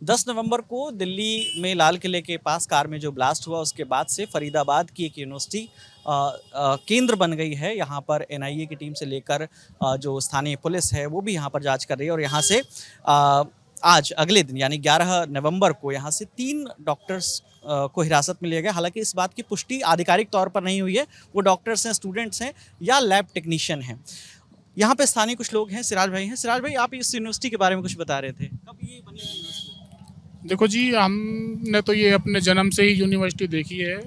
10 नवंबर को दिल्ली में लाल किले के पास कार में जो ब्लास्ट हुआ उसके बाद से फरीदाबाद की एक यूनिवर्सिटी केंद्र बन गई है। यहाँ पर एनआईए की टीम से लेकर जो स्थानीय पुलिस है वो भी यहाँ पर जांच कर रही है और यहाँ से आज अगले दिन यानी 11 नवंबर को यहाँ से 3 डॉक्टर्स को हिरासत में लिया गया। हालांकि इस बात की पुष्टि आधिकारिक तौर पर नहीं हुई है, वो डॉक्टर्स हैं, स्टूडेंट्स हैं या लैब टेक्नीशियन हैं। यहाँ पे स्थानीय कुछ लोग हैं, सिराज भाई हैं। सिराज भाई, आप इस यूनिवर्सिटी के बारे में कुछ बता रहे थे, कब ये बनी थी यूनिवर्सिटी? देखो जी, हमने तो ये अपने जन्म से ही यूनिवर्सिटी देखी है।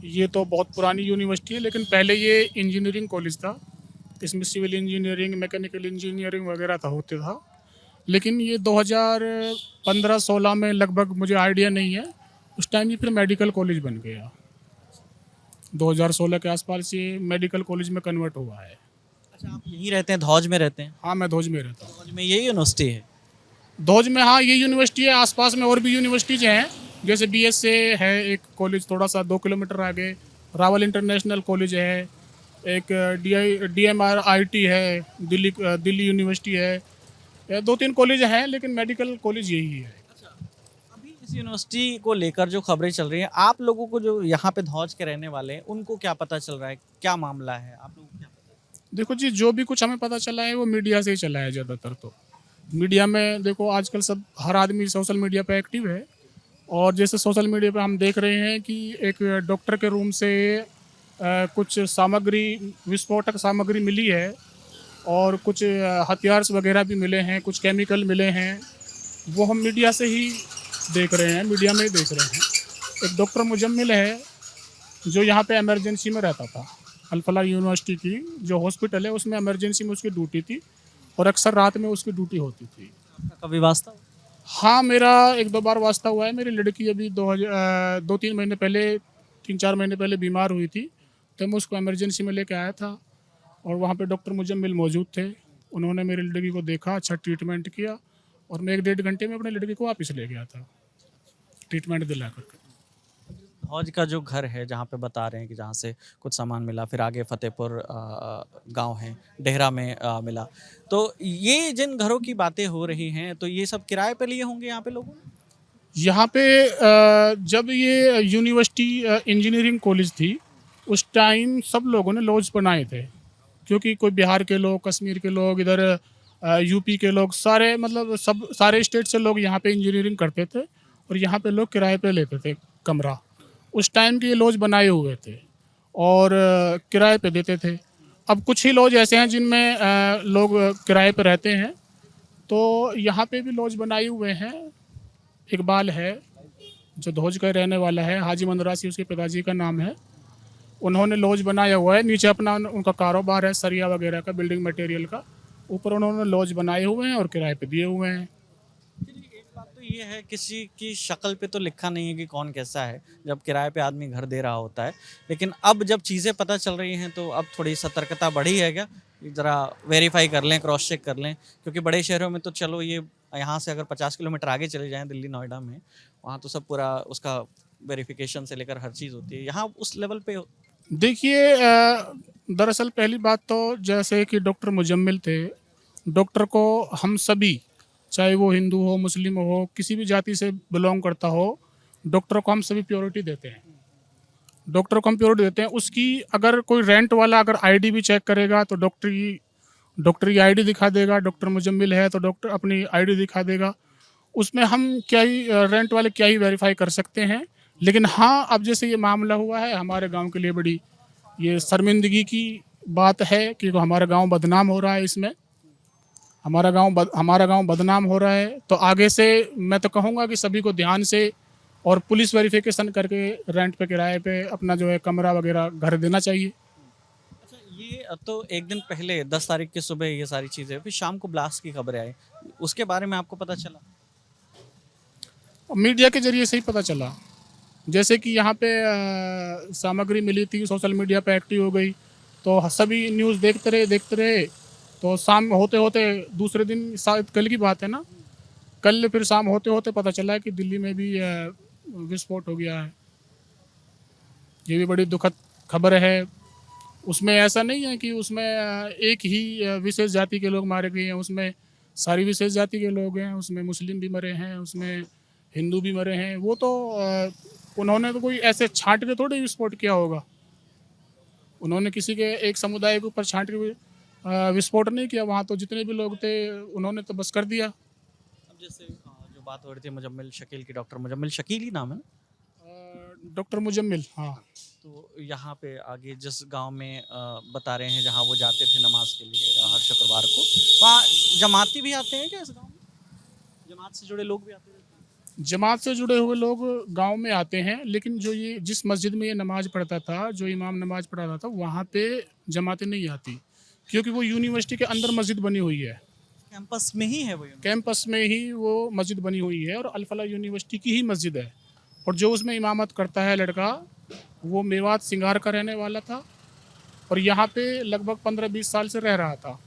ये तो बहुत पुरानी यूनिवर्सिटी है, लेकिन पहले ये इंजीनियरिंग कॉलेज था। इसमें सिविल इंजीनियरिंग, मैकेनिकल इंजीनियरिंग वगैरह था होते था। लेकिन ये 2015-16 में लगभग, मुझे आइडिया नहीं है, उस टाइम ये फिर मेडिकल कॉलेज बन गया। 2016 के आसपास ये मेडिकल कॉलेज में कन्वर्ट हुआ है। अच्छा, आप यहीं रहते हैं, धौज में रहते हैं? हाँ, मैं धौज में रहता हूँ। धौज में यही यूनिवर्सिटी है? धौज में हाँ, ये यूनिवर्सिटी है। आसपास में और भी यूनिवर्सिटीज हैं, जैसे बीएसए है एक कॉलेज थोड़ा सा 2 किलोमीटर आगे, रावल इंटरनेशनल कॉलेज है, एक DMRIT है, दिल्ली यूनिवर्सिटी है। 2-3 कॉलेज हैं, लेकिन मेडिकल कॉलेज यही है। अभी इस यूनिवर्सिटी को लेकर जो खबरें चल रही हैं, आप लोगों को जो यहाँ पे धौज के रहने वाले हैं उनको क्या पता चल रहा है, क्या मामला है, आप लोगों को क्या पता देखो जी, जो भी कुछ हमें पता चला है वो मीडिया से ही चला है ज़्यादातर। तो मीडिया में देखो, आजकल सब हर आदमी सोशल मीडिया पे एक्टिव है। और जैसे सोशल मीडिया पे हम देख रहे हैं कि एक डॉक्टर के रूम से कुछ सामग्री, विस्फोटक सामग्री मिली है, और कुछ हथियार वगैरह भी मिले हैं, कुछ केमिकल मिले हैं। वो हम मीडिया से ही देख रहे हैं, मीडिया में ही देख रहे हैं। एक डॉक्टर मुजम्मिल है जो यहाँ पे इमरजेंसी में रहता था। अल-फलाह यूनिवर्सिटी की जो हॉस्पिटल है उसमें इमरजेंसी में उसकी ड्यूटी थी, और अक्सर रात में उसकी ड्यूटी होती थी। है? आपका कभी वास्ता हुआ? हाँ, मेरा 1-2 बार वास्ता हुआ है। मेरी लड़की अभी 2-3 महीने पहले, 3-4 महीने पहले बीमार हुई थी, तो मैं उसको इमरजेंसी में लेके आया था, और वहाँ पे डॉक्टर मुजम्मिल मौजूद थे। उन्होंने मेरी लड़की को देखा, अच्छा ट्रीटमेंट किया, और मैं 1-1.5 घंटे में अपनी लड़की को वापस ले गया था, ट्रीटमेंट दिला करके। धौज का जो घर है जहाँ पे बता रहे हैं कि जहाँ से कुछ सामान मिला, फिर आगे फतेहपुर गांव है, डेहरा में मिला, तो ये जिन घरों की बातें हो रही हैं तो ये सब किराए पे लिए होंगे यहाँ पे लोगों ने? यहाँ पे जब ये यूनिवर्सिटी इंजीनियरिंग कॉलेज थी, उस टाइम सब लोगों ने लॉज बनाए थे, क्योंकि कोई बिहार के लोग, कश्मीर के लोग, इधर यूपी के लोग, सारे मतलब सब सारे स्टेट से लोग यहाँ पे इंजीनियरिंग करते थे, और यहाँ पे लोग किराए पे लेते थे कमरा। उस टाइम के ये लॉज बनाए हुए थे, और किराए पे देते थे। अब कुछ ही लॉज ऐसे हैं जिनमें लोग किराए पे रहते हैं। तो यहाँ पे भी लॉज बनाए हुए हैं। इकबाल है जो धौज का रहने वाला है, हाजी मंदरासी उसके पिताजी का नाम है। उन्होंने लॉज बनाया हुआ है, नीचे अपना उनका कारोबार है सरिया वगैरह का, बिल्डिंग मटेरियल का। ऊपर उन्होंने लॉज बनाए हुए हैं और किराए पे दिए हुए हैं। चलिए, एक बात तो ये है, किसी की शक्ल पे तो लिखा नहीं है कि कौन कैसा है जब किराए पे आदमी घर दे रहा होता है, लेकिन अब जब चीज़ें पता चल रही हैं तो अब थोड़ी सतर्कता बढ़ी है क्या कि ज़रा वेरीफाई कर लें, क्रॉस चेक कर लें? क्योंकि बड़े शहरों में तो चलो, ये यहाँ से अगर 50 किलोमीटर आगे चले जाएं, दिल्ली नोएडा में, वहाँ तो सब पूरा उसका वेरिफिकेशन से लेकर हर चीज़ होती है, यहाँ उस लेवल पे? देखिए, दरअसल पहली बात तो, जैसे कि डॉक्टर मुजम्मिल थे, डॉक्टर को हम सभी, चाहे वो हिंदू हो, मुस्लिम हो, किसी भी जाति से बिलोंग करता हो, डॉक्टर को हम सभी प्योरिटी देते हैं। डॉक्टर को हम प्योरिटी देते हैं। उसकी अगर कोई रेंट वाला अगर आईडी भी चेक करेगा तो डॉक्टर की आईडी दिखा देगा। डॉक्टर मुजम्मिल है तो डॉक्टर अपनी आईडी दिखा देगा। उसमें हम क्या ही रेंट वाले क्या ही वेरीफाई कर सकते हैं। लेकिन हाँ, अब जैसे ये मामला हुआ है, हमारे गांव के लिए बड़ी ये शर्मिंदगी की बात है कि हमारा गांव बदनाम हो रहा है इसमें। हमारा गांव बदनाम हो रहा है। तो आगे से मैं तो कहूँगा कि सभी को ध्यान से और पुलिस वेरिफिकेशन करके रेंट पे, किराए पे अपना जो है कमरा वगैरह घर देना चाहिए। अच्छा, ये तो एक दिन पहले 10 तारीख की सुबह ये सारी चीज़ें, फिर शाम को ब्लास्ट की खबरें आई, उसके बारे में आपको पता चला? मीडिया के जरिए से ही पता चला। जैसे कि यहाँ पे सामग्री मिली थी, सोशल मीडिया पे एक्टिव हो गई, तो सभी न्यूज़ देखते रहे। तो शाम होते होते दूसरे दिन, शायद कल की बात है ना, कल फिर शाम होते होते पता चला कि दिल्ली में भी विस्फोट हो गया है। ये भी बड़ी दुखद खबर है। उसमें ऐसा नहीं है कि उसमें एक ही विशेष जाति के लोग मारे गए हैं। उसमें सारी विशेष जाति के लोग हैं, उसमें मुस्लिम भी मरे हैं, उसमें हिंदू भी मरे हैं। वो तो उन्होंने तो कोई ऐसे छांट के थोड़ी विस्फोट किया होगा। उन्होंने किसी के एक समुदाय के ऊपर छांट के विस्फोट नहीं किया। वहाँ तो जितने भी लोग थे उन्होंने तो बस कर दिया। अब जैसे जो बात हो रही थी मुजम्मिल शकील की, डॉक्टर मुजम्मिल शकील ही नाम है ना? डॉक्टर मुजम्मिल, हाँ। तो यहाँ पे आगे जिस गांव में बता रहे हैं जहाँ वो जाते थे नमाज के लिए हर शुक्रवार को, वहाँ जमाती भी आते हैं क्या इस गांव में? जमात से जुड़े लोग भी आते हैं? जमात से जुड़े हुए लोग गांव में आते हैं, लेकिन जो ये जिस मस्जिद में ये नमाज पढ़ता था, जो इमाम नमाज पढ़ाता था, वहाँ पे जमातें नहीं आती, क्योंकि वो यूनिवर्सिटी के अंदर मस्जिद बनी हुई है। कैंपस में ही है वो यूनिवर्सिटी? कैंपस में ही वो मस्जिद बनी हुई है और अल फलाह यूनिवर्सिटी की ही मस्जिद है। और जो उसमें इमामत करता है लड़का, वो मेवात सिंगार का रहने वाला था और यहाँ पे लगभग 15-20 साल से रह रहा था।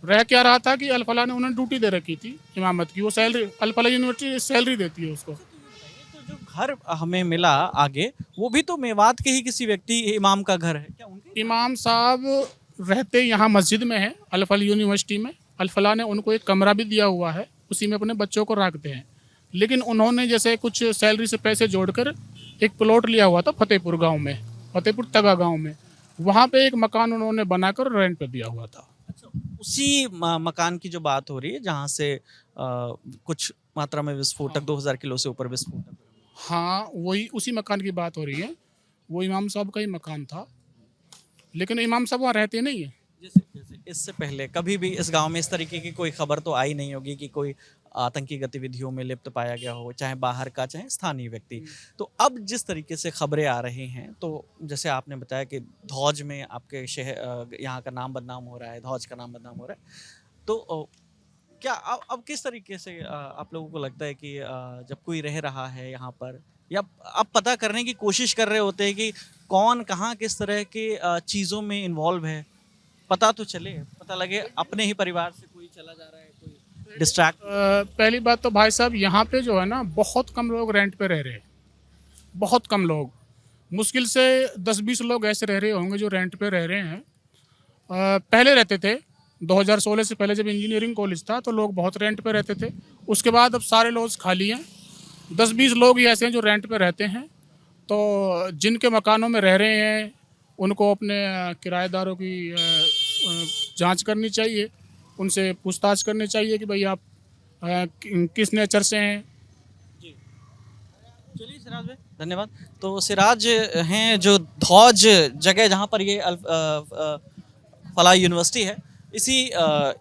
रह क्या रहा था कि अल फलाह ने उन्हें ड्यूटी दे रखी थी इमामत की। वो सैलरी, अल फलाह यूनिवर्सिटी सैलरी देती है उसको। तो जो घर हमें मिला आगे, वो भी तो मेवात के ही किसी व्यक्ति इमाम का घर है क्या? उनके इमाम साहब रहते यहाँ मस्जिद में हैं, अल फलाह यूनिवर्सिटी में। अल फलाह ने उनको एक कमरा भी दिया हुआ है, उसी में अपने बच्चों को रखते हैं। लेकिन उन्होंने जैसे कुछ सैलरी से पैसे जोड़कर एक प्लॉट लिया हुआ था फतेहपुर गांव में, फतेहपुर तगा गांव में। वहाँ पे एक मकान उन्होंने बनाकर रेंट पे दिया हुआ था। अच्छा, उसी मकान की जो बात हो रही है जहाँ से कुछ मात्रा में विस्फोटक 2000 किलो से ऊपर विस्फोटक हुए। हाँ, वही उसी मकान की बात हो रही है। वो इमाम साहब का ही मकान था, लेकिन इमाम साहब वहाँ रहते नहीं है। जैसे जैसे इससे पहले कभी भी इस गांव में इस तरीके की कोई खबर तो आई नहीं होगी कि कोई आतंकी गतिविधियों में लिप्त पाया गया हो, चाहे बाहर का चाहे स्थानीय व्यक्ति। तो अब जिस तरीके से खबरें आ रही हैं, तो जैसे आपने बताया कि धौज में आपके शहर यहाँ का नाम बदनाम हो रहा है, धौज का नाम बदनाम हो रहा है, तो क्या अब किस तरीके से आप लोगों को लगता है कि जब कोई रह रहा है यहाँ पर, या अब पता करने की कोशिश कर रहे होते हैं कि कौन कहाँ किस तरह के चीज़ों में इन्वॉल्व है, पता तो चले, पता लगे अपने ही परिवार से कोई चला जा रहा है, कोई डिस्ट्रैक्ट। पहली बात तो भाई साहब, यहाँ पे जो है ना, बहुत कम लोग रेंट पे रह रहे हैं। बहुत कम लोग, मुश्किल से 10-20 लोग ऐसे रह रहे होंगे जो रेंट पे रह रहे हैं। पहले रहते थे 2016 से पहले, जब इंजीनियरिंग कॉलेज था तो लोग बहुत रेंट पे रहते थे। उसके बाद अब सारे लॉज खाली हैं। 10-20 लोग ही ऐसे हैं जो रेंट पे रहते हैं। तो जिनके मकानों में रह रहे हैं उनको अपने किराएदारों की जांच करनी चाहिए, उनसे पूछताछ करनी चाहिए कि भाई आप किस नेचर से हैं। चलिए सिराज भाई, धन्यवाद। तो सिराज हैं जो धौज जगह जहाँ पर ये फलाह यूनिवर्सिटी है, इसी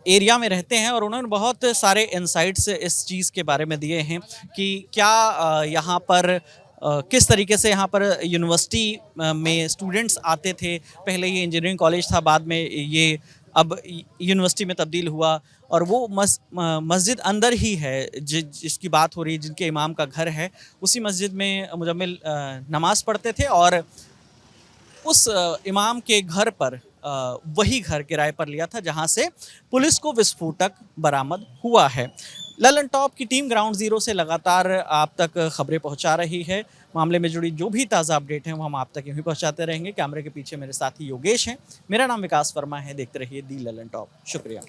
एरिया में रहते हैं, और उन्होंने बहुत सारे इंसाइट्स इस चीज़ के बारे में दिए हैं कि क्या यहाँ पर किस तरीके से यहाँ पर यूनिवर्सिटी में स्टूडेंट्स आते थे। पहले ये इंजीनियरिंग कॉलेज था, बाद में ये अब यूनिवर्सिटी में तब्दील हुआ, और वो मस्जिद अंदर ही है जिसकी बात हो रही है, जिनके इमाम का घर है। उसी मस्जिद में मुजम्मिल नमाज पढ़ते थे, और उस इमाम के घर पर वही घर किराए पर लिया था जहां से पुलिस को विस्फोटक बरामद हुआ है। ललन टॉप की टीम ग्राउंड जीरो से लगातार आप तक खबरें पहुंचा रही है। मामले में जुड़ी जो भी ताज़ा अपडेट हैं वो हम आप तक यूँ ही पहुंचाते रहेंगे। कैमरे के पीछे मेरे साथी योगेश हैं, मेरा नाम विकास वर्मा है। देखते रहिए दी ललन टॉप। शुक्रिया।